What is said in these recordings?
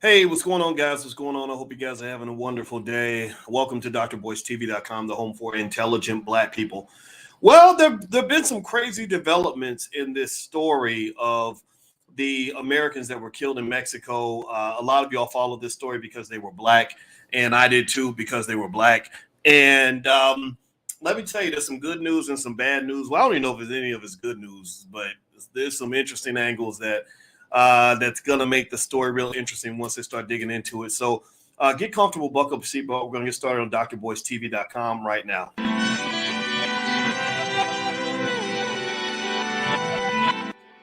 Hey, what's going on, guys? What's going on? I hope you guys are having a wonderful day. Welcome to drboycetv.com, the home for intelligent Black people. Well, there have been some crazy developments in this story of the Americans that were killed in Mexico. A lot of y'all followed this story because they were Black, and I did too because they were Black. And let me tell you, there's some good news and some bad news. Well, I don't even know if there's any of it's good news, but there's some interesting angles that's going to make the story real interesting once they start digging into it. So get comfortable, buckle up your seatbelt. We're going to get started on drboycetv.com right now.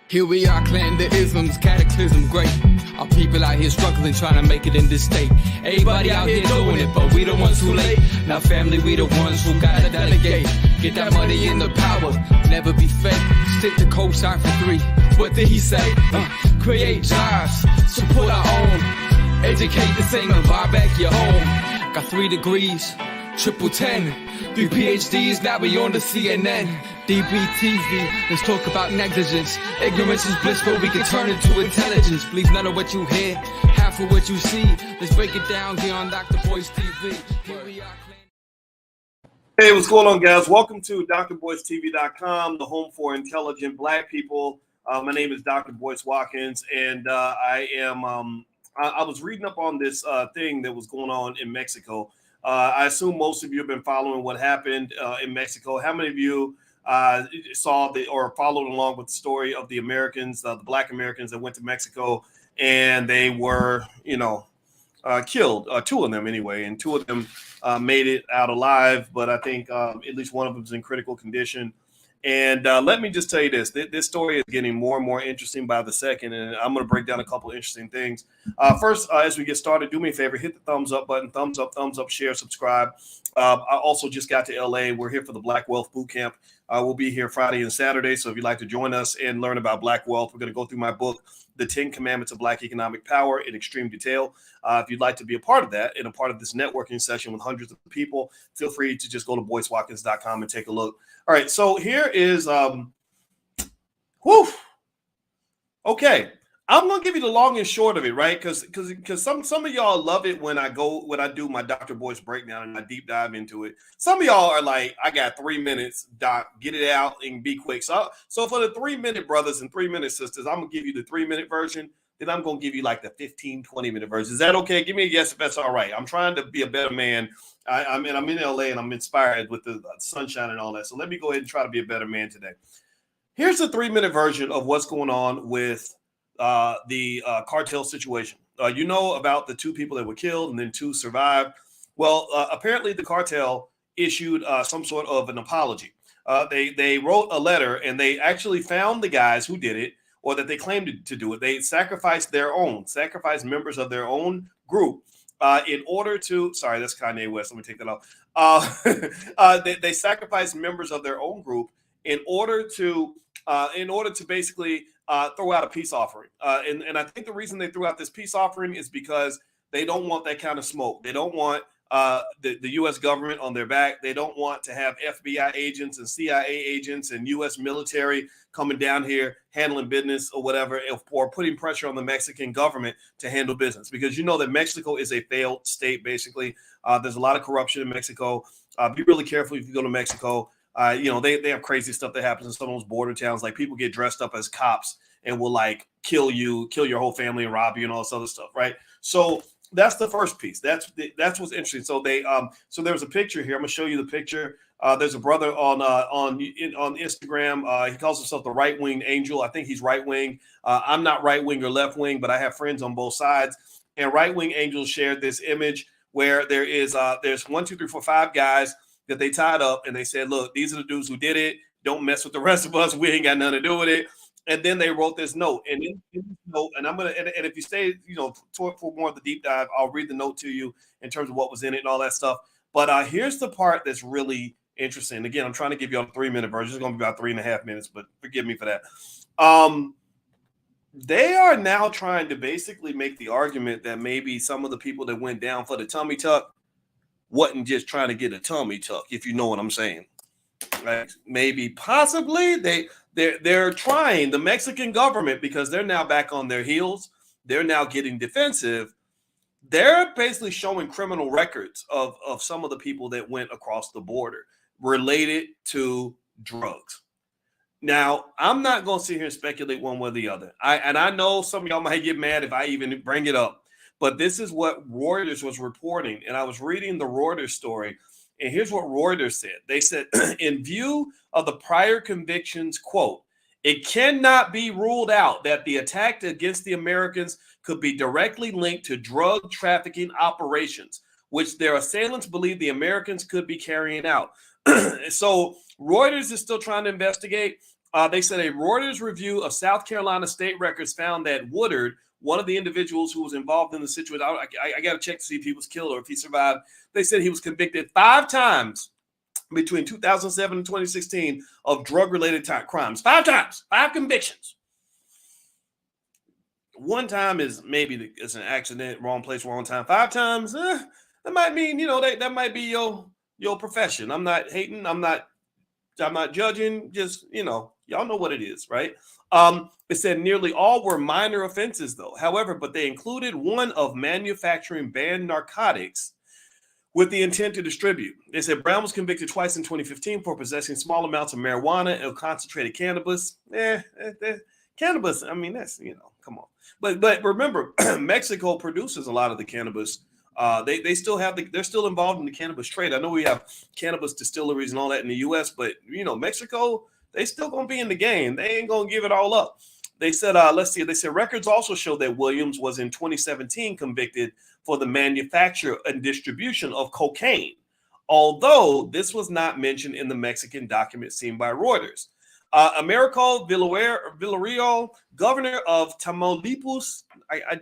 Here we are, clan the isms, cataclysm, great. Our people out here struggling, trying to make it in this state. Everybody out here doing it, but we the ones who late. Now family, we the ones who gotta delegate. Get that money in the power, never be fake. Stick to cosign for 3. What did he say? Create jobs, support our own. Educate the same and buy back your home. Got 3 degrees, triple 10. 3 PhDs, now we on the CNN. DBTV, let's talk about negligence. Ignorance is bliss, but we can turn it to intelligence. Believe none of what you hear, half of what you see. Let's break it down here on Dr. Boyce TV. Here we are. Hey, what's going on, guys? Welcome to drboycetv.com, the home for intelligent Black people. My name is Dr. Boyce Watkins, and I was reading up on this thing that was going on in Mexico. I assume most of you have been following what happened in Mexico. How many of you saw or followed along with the story of the Americans, the Black Americans that went to Mexico and they were, killed? 2 of them anyway, and 2 of them made it out alive. But I think at least one of them is in critical condition. And let me just tell you this. This story is getting more and more interesting by the second, and I'm going to break down a couple of interesting things. First, as we get started, do me a favor, hit the thumbs up button, thumbs up, share, subscribe. I also just got to LA. We're here for the Black Wealth Bootcamp. We'll be here Friday and Saturday, so if you'd like to join us and learn about Black Wealth, we're going to go through my book, The 10 Commandments of Black Economic Power, in extreme detail. If you'd like to be a part of that and a part of this networking session with hundreds of people, feel free to just go to boycewatkins.com and take a look. All right, so here is, okay. I'm gonna give you the long and short of it, right? Because some of y'all love it when I do my Dr. Boyce breakdown and I deep dive into it. Some of y'all are like, I got 3 minutes, Doc, get it out and be quick. So for the 3-minute brothers and 3-minute sisters, I'm gonna give you the 3-minute version. Then I'm gonna give you like the 15, 20-minute version. Is that okay? Give me a yes if that's all right. I'm trying to be a better man. I'm in LA and I'm inspired with the sunshine and all that. So let me go ahead and try to be a better man today. Here's the 3-minute version of what's going on with the cartel situation. You know about the 2 people that were killed and then 2 survived. Well, apparently the cartel issued some sort of an apology. They wrote a letter and they actually found the guys who did it, or that they claimed to do it. They sacrificed members of their own group in order to, sorry, that's Kanye West. Let me take that off. They sacrificed members of their own group in order to basically throw out a peace offering. And I think the reason they threw out this peace offering is because they don't want that kind of smoke. They don't want the U.S. government on their back. They don't want to have FBI agents and CIA agents and U.S. military coming down here handling business or whatever, or putting pressure on the Mexican government to handle business. Because you know that Mexico is a failed state, basically. There's a lot of corruption in Mexico. Be really careful if you go to Mexico. They have crazy stuff that happens in some of those border towns. Like people get dressed up as cops and will like kill your whole family and rob you and all this other stuff, right? So that's the first piece. That's what's interesting. So so there's a picture here. I'm gonna show you the picture. There's a brother on Instagram. He calls himself the right wing angel. I think he's right wing. I'm not right wing or left wing, but I have friends on both sides. And right wing angel shared this image where there's 1, 2, 3, 4, 5 guys that they tied up, and they said, look, these are the dudes who did it. Don't mess with the rest of us. We ain't got nothing to do with it. And then they wrote this note. And in this note, and if you stay, for more of the deep dive, I'll read the note to you in terms of what was in it and all that stuff. But here's the part that's really interesting. Again, I'm trying to give you a 3-minute version. It's going to be about 3.5 minutes, but forgive me for that. They are now trying to basically make the argument that maybe some of the people that went down for the tummy tuck wasn't just trying to get a tummy tuck, if you know what I'm saying. Right? Maybe possibly they're trying, the Mexican government, because they're now back on their heels. They're now getting defensive. they're basically showing criminal records of some of the people that went across the border related to drugs. Now, I'm not going to sit here and speculate one way or the other. I know some of y'all might get mad if I even bring it up, but this is what Reuters was reporting. And I was reading the Reuters story, and here's what Reuters said. They said, in view of the prior convictions, quote, it cannot be ruled out that the attack against the Americans could be directly linked to drug trafficking operations, which their assailants believe the Americans could be carrying out. So Reuters is still trying to investigate. They said a Reuters review of South Carolina state records found that Woodard, one of the individuals who was involved in the situation, I got to check to see if he was killed or if he survived. They said he was convicted 5 times between 2007 and 2016 of drug-related crimes. 5 times, 5 convictions. One time is maybe it's an accident, wrong place, wrong time. 5 times, that might mean, that might be your profession. I'm not hating. I'm not judging. Just, y'all know what it is, right? It said nearly all were minor offenses, though. However, but they included one of manufacturing banned narcotics with the intent to distribute. They said Brown was convicted twice in 2015 for possessing small amounts of marijuana and concentrated cannabis. Cannabis, I mean, that's, come on. But remember, Mexico produces a lot of the cannabis. They still they're still involved in the cannabis trade. I know we have cannabis distilleries and all that in the U.S., but Mexico, they still gonna be in the game. They ain't gonna give it all up. They said, let's see. They said records also show that Williams was in 2017 convicted for the manufacture and distribution of cocaine, although this was not mentioned in the Mexican document seen by Reuters. Americo Villarreal, governor of Tamaulipas.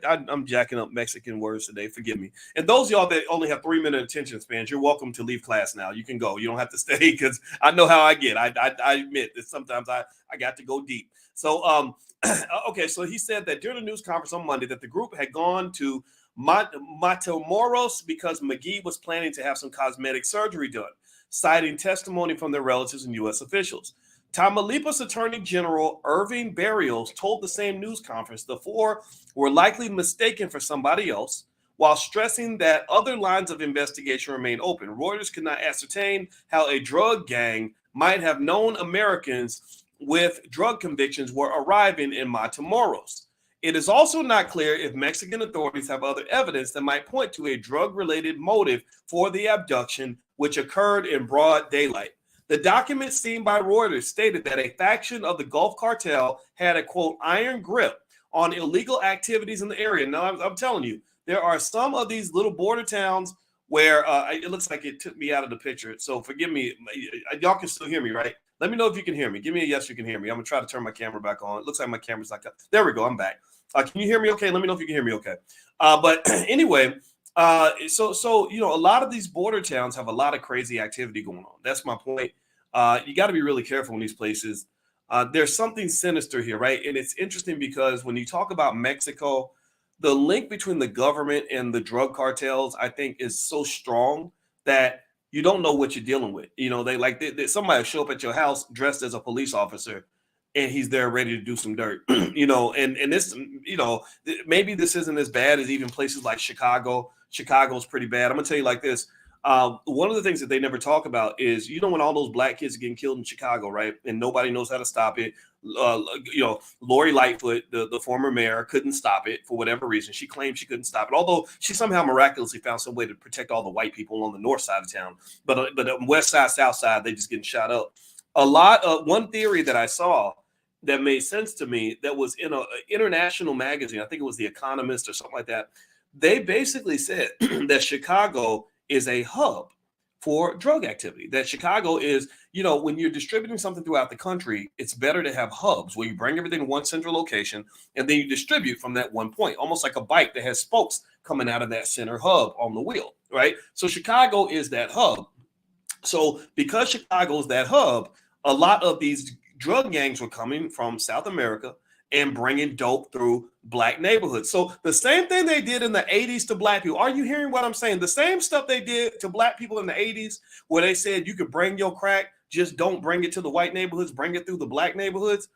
I'm jacking up Mexican words today. Forgive me. And those of y'all that only have 3-minute attention spans, you're welcome to leave class now. You can go. You don't have to stay because I know how I get. I admit that sometimes I got to go deep. So, okay. So he said that during a news conference on Monday that the group had gone to Matamoros because McGee was planning to have some cosmetic surgery done, citing testimony from their relatives and U.S. officials. Tamaulipas Attorney General Irving Barrios told the same news conference the 4 were likely mistaken for somebody else, while stressing that other lines of investigation remain open. Reuters could not ascertain how a drug gang might have known Americans with drug convictions were arriving in Matamoros. It is also not clear if Mexican authorities have other evidence that might point to a drug-related motive for the abduction, which occurred in broad daylight. The document seen by Reuters stated that a faction of the Gulf Cartel had a, quote, iron grip on illegal activities in the area. Now, I'm telling you, there are some of these little border towns where it looks like it took me out of the picture. So forgive me. Y'all can still hear me, right? Let me know if you can hear me. Give me a yes, you can hear me. I'm going to try to turn my camera back on. It looks like my camera's not. There we go. I'm back. Can you hear me okay? Let me know if you can hear me okay. But anyway, so a lot of these border towns have a lot of crazy activity going on. That's my point. You got to be really careful in these places. There's something sinister here, right? And it's interesting because when you talk about Mexico, the link between the government and the drug cartels, I think, is so strong that you don't know what you're dealing with. Somebody show up at your house dressed as a police officer, and he's there ready to do some dirt, and this, maybe this isn't as bad as even places like Chicago. Chicago's pretty bad. I'm gonna tell you like this. One of the things that they never talk about is, when all those black kids are getting killed in Chicago, right? And nobody knows how to stop it. Lori Lightfoot, the former mayor, couldn't stop it for whatever reason. She claimed she couldn't stop it, although she somehow miraculously found some way to protect all the white people on the north side of town. But on west side, south side, they just getting shot up. One theory that I saw that made sense to me that was in an international magazine, I think it was The Economist or something like that. They basically said that Chicago is a hub for drug activity. That Chicago is, when you're distributing something throughout the country, it's better to have hubs where you bring everything to one central location and then you distribute from that one point, almost like a bike that has spokes coming out of that center hub on the wheel, right? So Chicago is that hub. So because Chicago is that hub, a lot of these drug gangs were coming from South America and bringing dope through black neighborhoods. So the same thing they did in the 80s to black people. Are you hearing what I'm saying? The same stuff they did to black people in the 80s, where they said you could bring your crack, just don't bring it to the white neighborhoods, bring it through the black neighborhoods.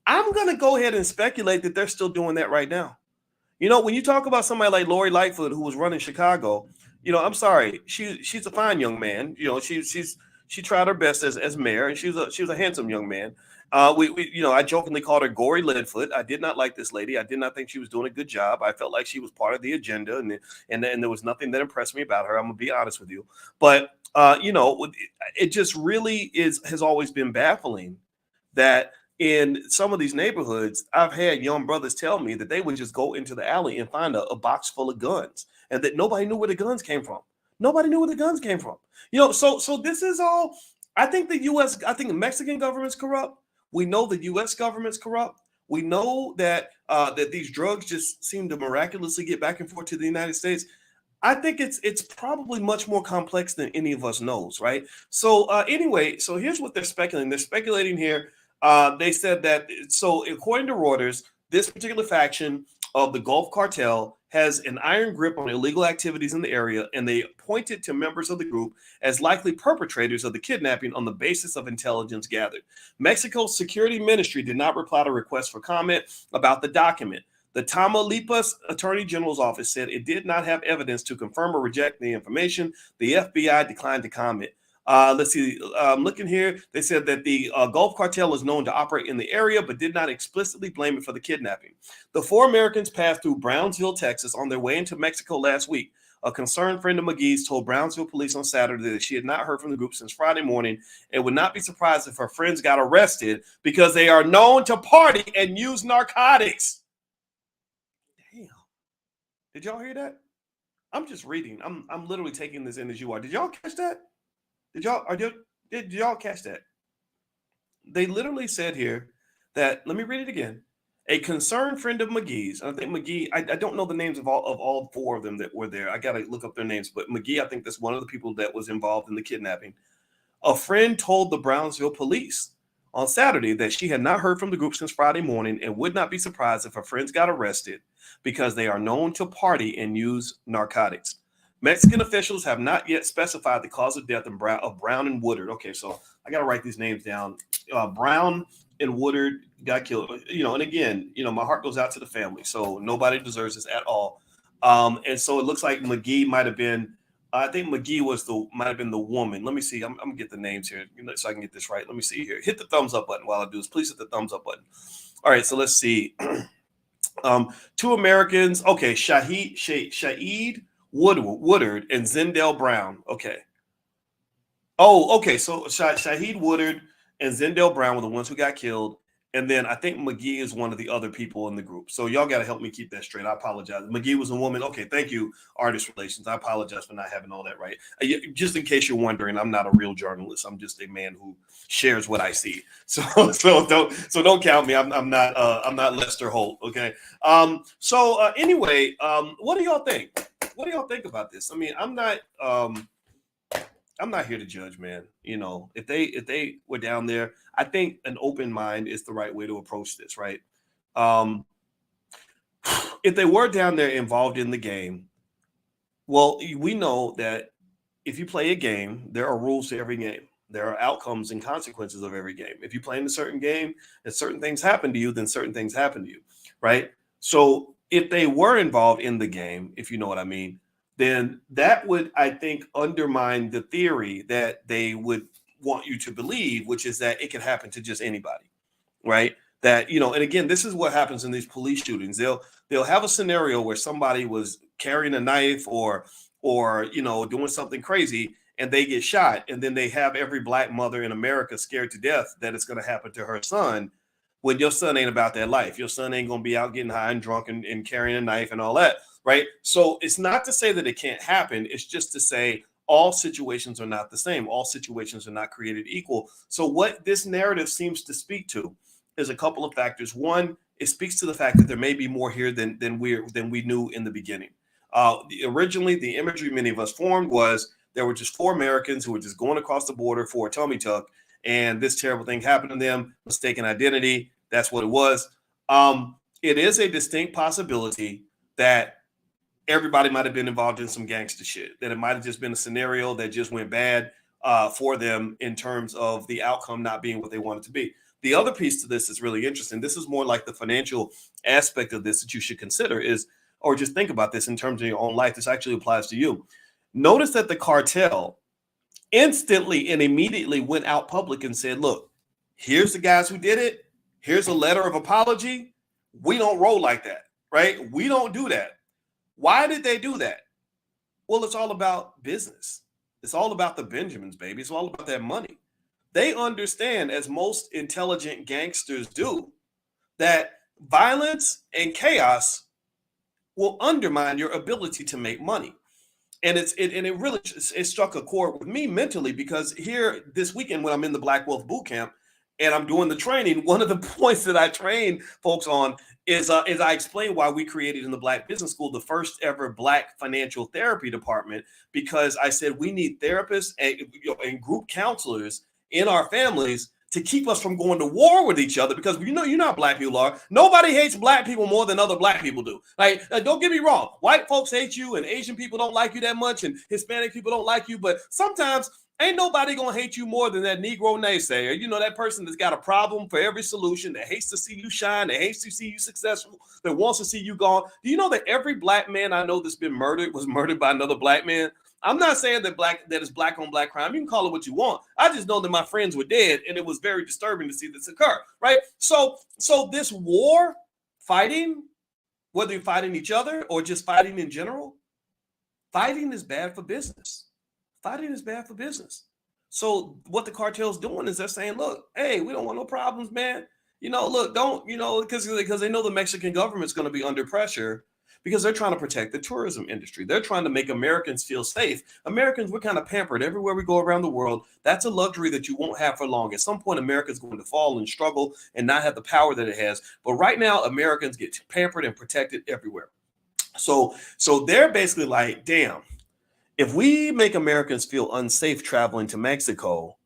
I'm going to go ahead and speculate that they're still doing that right now. You know, when you talk about somebody like Lori Lightfoot, who was running Chicago, you know, I'm sorry, she's a fine young man. You know, she tried her best as mayor, and she was a handsome young man. We you know, I jokingly called her Gory Leadfoot. I did not like this lady. I did not think she was doing a good job. I felt like she was part of the agenda, and there was nothing that impressed me about her. I'm gonna be honest with you, but you know, it just really has always been baffling that in some of these neighborhoods, I've had young brothers tell me that they would just go into the alley and find a box full of guns, and that nobody knew where the guns came from. Nobody knew where the guns came from. You know, so this is all. I think I think the Mexican government's corrupt. We know the U.S. government's corrupt. We know that that these drugs just seem to miraculously get back and forth to the United States. I think it's probably much more complex than any of us knows, right? So anyway, so here's what they're speculating. They're speculating here. They said that, so according to Reuters, this particular faction of the Gulf Cartel has an iron grip on illegal activities in the area, and they pointed to members of the group as likely perpetrators of the kidnapping on the basis of intelligence gathered. Mexico's security ministry did not reply to requests for comment about the document. The Tamaulipas Attorney General's office said it did not have evidence to confirm or reject the information. The FBI declined to comment. Let's see. Looking here, they said that the Gulf Cartel is known to operate in the area, but did not explicitly blame it for the kidnapping. The four Americans passed through Brownsville, Texas, on their way into Mexico last week. A concerned friend of McGee's told Brownsville police on Saturday that she had not heard from the group since Friday morning and would not be surprised if her friends got arrested because they are known to party and use narcotics. Damn. Did y'all hear that? I'm just reading. I'm literally taking this in as you are. Did y'all catch that? Did y'all catch that? They literally said here that, let me read it again. A concerned friend of McGee's, I think McGee, I don't know the names of all four of them that were there. I got to look up their names, but McGee, I think that's one of the people that was involved in the kidnapping. A friend told the Brownsville police on Saturday that she had not heard from the group since Friday morning and would not be surprised if her friends got arrested because they are known to party and use narcotics. Mexican officials have not yet specified the cause of death of Brown and Woodard. Okay, so I got to write these names down. Brown and Woodard got killed. You know, and again, you know, my heart goes out to the family. So nobody deserves this at all. And so it looks like McGee might have been. I think McGee might have been the woman. Let me see. I'm gonna get the names here so I can get this right. Let me see here. Hit the thumbs up button while I do this. Please hit the thumbs up button. All right, so let's see. Two Americans. Okay, Shaeed Woodard and Zindell Brown. Okay. Oh, okay. So Shaeed Woodard and Zindell Brown were the ones who got killed. And then I think McGee is one of the other people in the group. So y'all got to help me keep that straight. I apologize. McGee was a woman. Okay. Thank you, Artist Relations. I apologize for not having all that right. Just in case you're wondering, I'm not a real journalist. I'm just a man who shares what I see. So don't count me. I'm not Lester Holt. Okay. Anyway, what do y'all think? What do y'all think about this? I mean, I'm not here to judge, man. You know, if they were down there, I think an open mind is the right way to approach this, right? If they were down there involved in the game, well, we know that if you play a game, there are rules to every game. There are outcomes and consequences of every game. If you play in a certain game and certain things happen to you, then certain things happen to you, right? So if they were involved in the game, if you know what I mean, then that would, I think, undermine the theory that they would want you to believe, which is that it can happen to just anybody, right? That, you know, and again, this is what happens in these police shootings. They'll have a scenario where somebody was carrying a knife or you know, doing something crazy and they get shot, and then they have every black mother in America scared to death that it's going to happen to her son, when your son ain't about that life. Your son ain't going to be out getting high and drunk and carrying a knife and all that, right? So it's not to say that it can't happen. It's just to say all situations are not the same. All situations are not created equal. So what this narrative seems to speak to is a couple of factors. One, it speaks to the fact that there may be more here than we knew in the beginning. Originally, the imagery many of us formed was there were just four Americans who were just going across the border for a tummy tuck, and this terrible thing happened to them, mistaken identity. That's what it was. It is a distinct possibility that everybody might have been involved in some gangster shit, that it might have just been a scenario that just went bad for them in terms of the outcome not being what they wanted to be. The other piece to this is really interesting. This is more like the financial aspect of this that you should consider is or just think about this in terms of your own life. This actually applies to you. Notice that the cartel instantly and immediately went out public and said, look, here's the guys who did it. Here's a letter of apology. We don't roll like that, right? We don't do that. Why did they do that? Well, it's all about business. It's all about the Benjamins, baby. It's all about that money. They understand, as most intelligent gangsters do, that violence and chaos will undermine your ability to make money. And it really struck a chord with me mentally, because here this weekend when I'm in the Black Wealth Boot Camp and I'm doing the training, one of the points that I train folks on is I explain why we created in the Black Business School the first ever Black financial therapy department, because I said we need therapists and group counselors in our families to keep us from going to war with each other, because you know how Black people are. Nobody hates Black people more than other Black people do. Like, don't get me wrong. White folks hate you and Asian people don't like you that much and Hispanic people don't like you. But sometimes ain't nobody going to hate you more than that Negro naysayer. You know, that person that's got a problem for every solution, that hates to see you shine, that hates to see you successful, that wants to see you gone. Do you know that every Black man I know that's been murdered was murdered by another Black man? I'm not saying that is black on black crime. You can call it what you want. I just know that my friends were dead, and it was very disturbing to see this occur, right? So this war fighting, whether you're fighting each other or just fighting in general, fighting is bad for business. Fighting is bad for business. So what the cartel's doing is they're saying, look, hey, we don't want no problems, man. You know, look, don't, you know, because they know the Mexican government's going to be under pressure, because they're trying to protect the tourism industry. They're trying to make Americans feel safe. Americans, we're kind of pampered everywhere we go around the world. That's a luxury that you won't have for long. At some point, America's going to fall and struggle and not have the power that it has. But right now, Americans get pampered and protected everywhere. So they're basically like, damn, if we make Americans feel unsafe traveling to Mexico,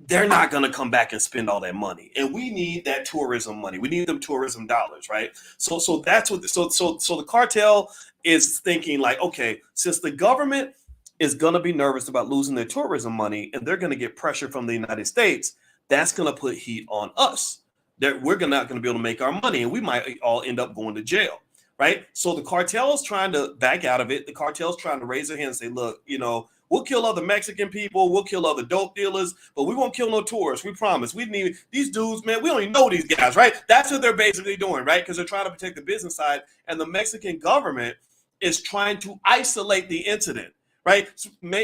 they're not going to come back and spend all that money. And we need that tourism money. We need them tourism dollars, right? So that's what, so the cartel is thinking, like, okay, since the government is going to be nervous about losing their tourism money and they're going to get pressure from the United States, that's going to put heat on us. That we're not going to be able to make our money, and we might all end up going to jail, right? So the cartel is trying to back out of it. The cartel is trying to raise their hand and say, look, you know, we'll kill other Mexican people. We'll kill other dope dealers, but we won't kill no tourists. We promise. We need these dudes, man. We don't even know these guys, right? That's what they're basically doing, right? Because they're trying to protect the business side, and the Mexican government is trying to isolate the incident, right?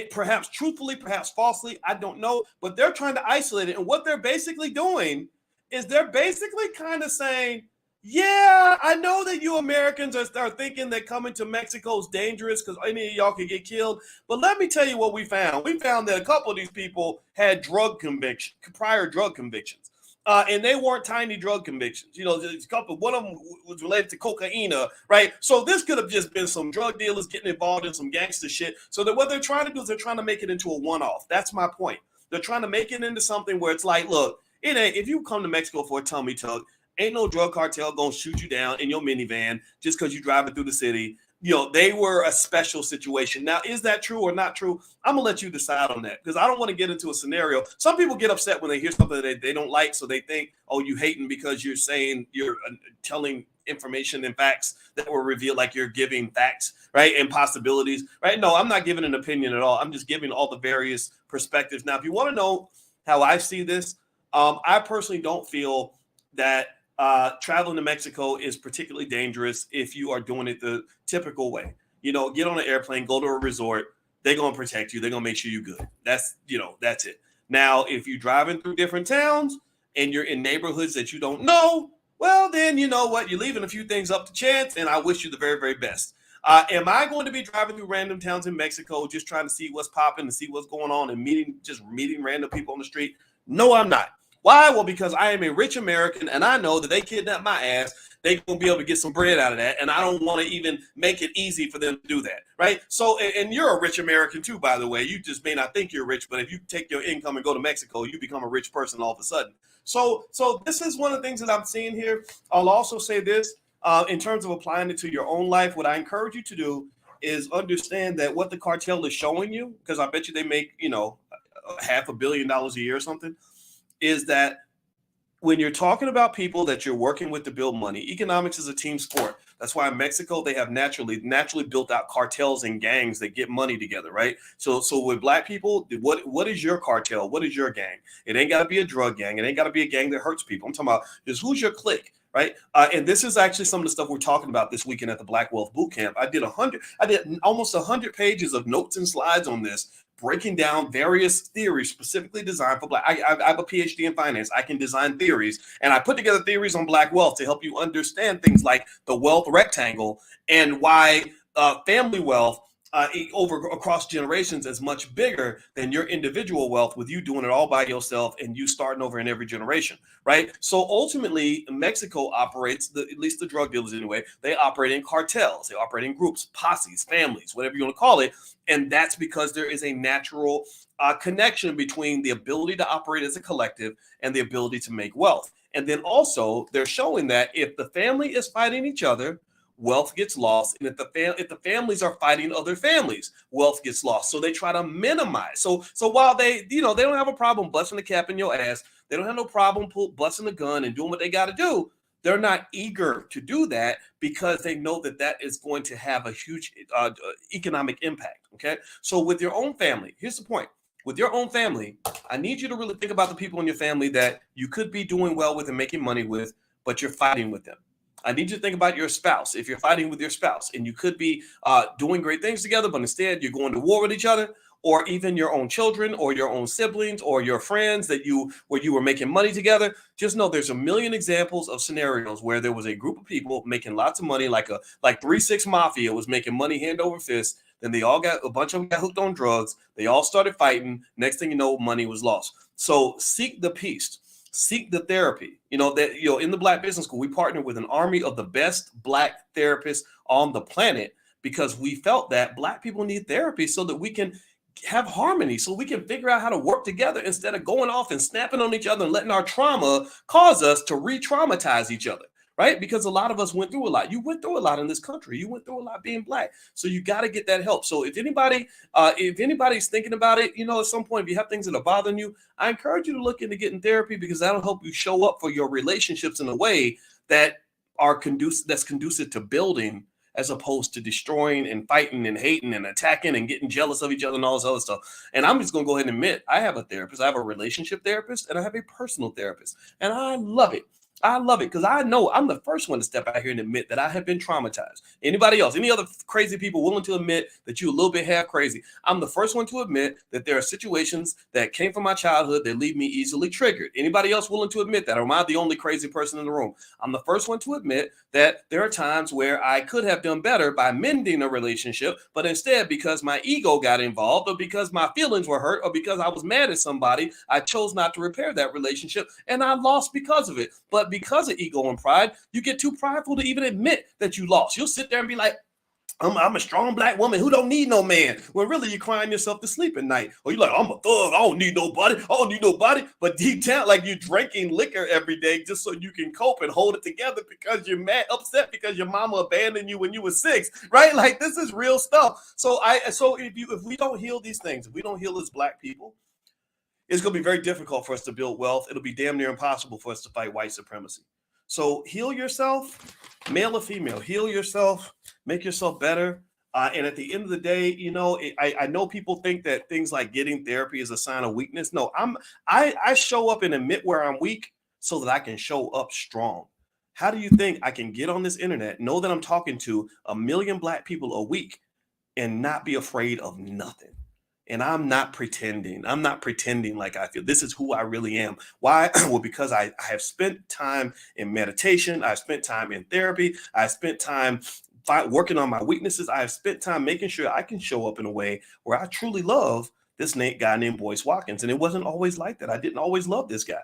Perhaps truthfully, perhaps falsely, I don't know, but they're trying to isolate it. And what they're basically doing is they're basically kind of saying, yeah, I know that you Americans are thinking that coming to Mexico is dangerous because any of y'all could get killed. But let me tell you what we found. We found that a couple of these people had prior drug convictions. And they weren't tiny drug convictions. You know, one of them was related to cocaine, right? So this could have just been some drug dealers getting involved in some gangster shit. So that what they're trying to do is they're trying to make it into a one-off. That's my point. They're trying to make it into something where it's like, look, it ain't, if you come to Mexico for a tummy tuck, ain't no drug cartel gonna shoot you down in your minivan just because you're driving through the city. You know, they were a special situation. Now, is that true or not true? I'm gonna let you decide on that, because I don't want to get into a scenario. Some people get upset when they hear something that they don't like, so they think, oh, you hating because you're saying you're telling information and facts that were revealed, like you're giving facts, right, and possibilities, right? No, I'm not giving an opinion at all. I'm just giving all the various perspectives. Now, if you want to know how I see this, I personally don't feel that traveling to Mexico is particularly dangerous if you are doing it the typical way. You know, get on an airplane, go to a resort. They're going to protect you. They're going to make sure you're good. That's it. Now, if you're driving through different towns and you're in neighborhoods that you don't know, well, then you know what? You're leaving a few things up to chance, and I wish you the very, very best. Am I going to be driving through random towns in Mexico just trying to see what's popping and see what's going on and meeting random people on the street? No, I'm not. Why? Well, because I am a rich American, and I know that they kidnap my ass, they're going to be able to get some bread out of that, and I don't want to even make it easy for them to do that, right? So, and you're a rich American too, by the way. You just may not think you're rich, but if you take your income and go to Mexico, you become a rich person all of a sudden. So this is one of the things that I'm seeing here. I'll also say this, in terms of applying it to your own life, what I encourage you to do is understand that what the cartel is showing you, because I bet you they make, $500 million a year or something, is that when you're talking about people that you're working with to build money, economics is a team sport. That's why in Mexico they have naturally built out cartels and gangs that get money together, right? So with black people, what is your cartel? What is your gang? It ain't got to be a drug gang. It ain't got to be a gang that hurts people. I'm talking about just who's your clique, right? And this is actually some of the stuff we're talking about this weekend at the Black Wealth Bootcamp. I did almost 100 pages of notes and slides on this, breaking down various theories specifically designed for Black. I have a PhD in finance. I can design theories, and I put together theories on Black wealth to help you understand things like the wealth rectangle and why family wealth across generations is much bigger than your individual wealth, with you doing it all by yourself and you starting over in every generation, right? So ultimately, Mexico operates, at least the drug dealers anyway, they operate in cartels, they operate in groups, posses, families, whatever you want to call it. And that's because there is a natural connection between the ability to operate as a collective and the ability to make wealth. And then also they're showing that if the family is fighting each other, wealth gets lost, and if the families are fighting other families, wealth gets lost. So they try to minimize. So while they don't have a problem busting the cap in your ass, they don't have no problem busting the gun and doing what they got to do. They're not eager to do that because they know that is going to have a huge economic impact. Okay, so with your own family, here's the point. With your own family, I need you to really think about the people in your family that you could be doing well with and making money with, but you're fighting with them. I need you to think about your spouse. If you're fighting with your spouse and you could be doing great things together, but instead you're going to war with each other, or even your own children or your own siblings or your friends where you were making money together, just know there's a million examples of scenarios where there was a group of people making lots of money, like 3-6 Mafia was making money hand over fist. Then a bunch of them got hooked on drugs. They all started fighting. Next thing you know, money was lost. So seek the peace. Seek the therapy. In the Black Business School, we partnered with an army of the best Black therapists on the planet because we felt that Black people need therapy so that we can have harmony, so we can figure out how to work together instead of going off and snapping on each other and letting our trauma cause us to re-traumatize each other, right? Because a lot of us went through a lot. You went through a lot in this country. You went through a lot being Black. So you got to get that help. So if anybody's thinking about it, at some point, if you have things that are bothering you, I encourage you to look into getting therapy, because that'll help you show up for your relationships in a way that that's conducive to building, as opposed to destroying and fighting and hating and attacking and getting jealous of each other and all this other stuff. And I'm just going to go ahead and admit, I have a therapist. I have a relationship therapist and I have a personal therapist. And I love it. I love it because I know I'm the first one to step out here and admit that I have been traumatized. Anybody else, any other crazy people willing to admit that you're a little bit half crazy? I'm the first one to admit that there are situations that came from my childhood that leave me easily triggered. Anybody else willing to admit that? Or am I the only crazy person in the room? I'm the first one to admit that there are times where I could have done better by mending a relationship, but instead, because my ego got involved, or because my feelings were hurt, or because I was mad at somebody, I chose not to repair that relationship, and I lost because of it. But because of ego and pride, you get too prideful to even admit that you lost. You'll sit there and be like, I'm a strong Black woman who don't need no man. Well, really, you're crying yourself to sleep at night. Or you're like, I'm a thug. I don't need nobody. But deep down, like, you're drinking liquor every day just so you can cope and hold it together because you're upset because your mama abandoned you when you were 6, right? Like, this is real stuff. So if we don't heal these things, if we don't heal as Black people, it's going to be very difficult for us to build wealth. It'll be damn near impossible for us to fight white supremacy. So heal yourself, male or female, heal yourself, make yourself better. And at the end of the day, I know people think that things like getting therapy is a sign of weakness. No, I show up and admit where I'm weak so that I can show up strong. How do you think I can get on this internet, know that I'm talking to 1 million Black people a week, and not be afraid of nothing? And I'm not pretending. I'm not pretending like I feel. This is who I really am. Why? Well, because I have spent time in meditation. I've spent time in therapy. I've spent time working on my weaknesses. I have spent time making sure I can show up in a way where I truly love this guy named Boyce Watkins. And it wasn't always like that. I didn't always love this guy.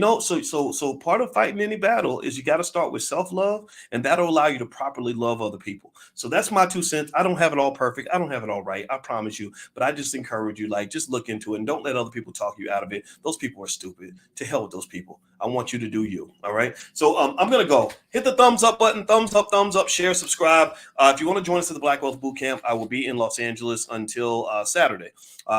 So part of fighting any battle is you got to start with self-love, and that'll allow you to properly love other people. So that's my 2 cents. I don't have it all perfect. I don't have it all right. I promise you. But I just encourage you, just look into it and don't let other people talk you out of it. Those people are stupid. To hell with those people. I want you to do you. All right. So I'm going to go. Hit the thumbs up button, thumbs up, share, subscribe. If you want to join us at the Black Wealth Bootcamp, I will be in Los Angeles until Saturday.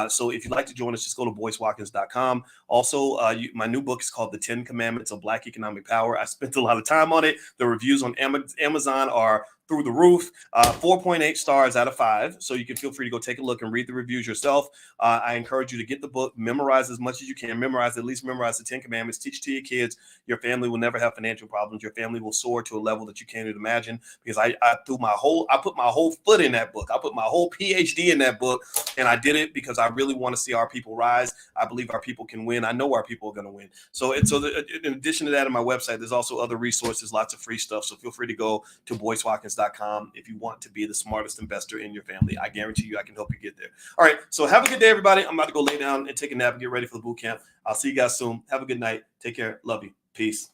So if you'd like to join us, just go to boycewatkins.com. Also, my new book is called The 10 Commandments of Black Economic Power. I spent a lot of time on it. The reviews on Amazon are through the roof, 4.8 stars out of 5. So you can feel free to go take a look and read the reviews yourself. I encourage you to get the book, memorize as much as you can, at least memorize the 10 Commandments, teach to your kids. Your family will never have financial problems. Your family will soar to a level that you can't even imagine, because I put my whole foot in that book. I put my whole PhD in that book, and I did it because I really want to see our people rise. I believe our people can win. I know our people are going to win. So in addition to that, on my website, there's also other resources, lots of free stuff. So feel free to go to boycewatkins.com if you want to be the smartest investor in your family. I guarantee you I can help you get there. All right. So have a good day, everybody. I'm about to go lay down and take a nap and get ready for the boot camp. I'll see you guys soon. Have a good night. Take care. Love you. Peace.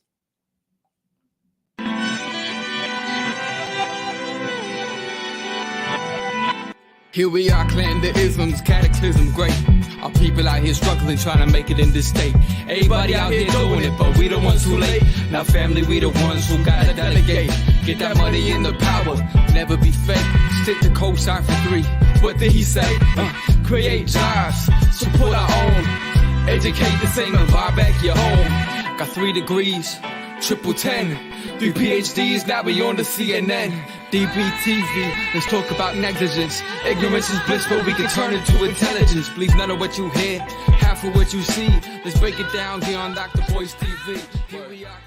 Here we are, clan the isms, cataclysm great. Our people out here struggling, trying to make it in this state. Everybody out here doing it, but we the ones who late. Now family, we the ones who gotta delegate. Get that money in the power, never be fake. Stick to co-sign for 3. What did he say? Create jobs, support our own. Educate the same and buy back your home. Got 3 degrees, triple 10. 3 PhDs, now we on the CNN. DBTV, let's talk about negligence. Ignorance is bliss, but we can turn it to intelligence. Believe none of what you hear, half of what you see. Let's break it down here on Dr. Boyce TV. Here we are.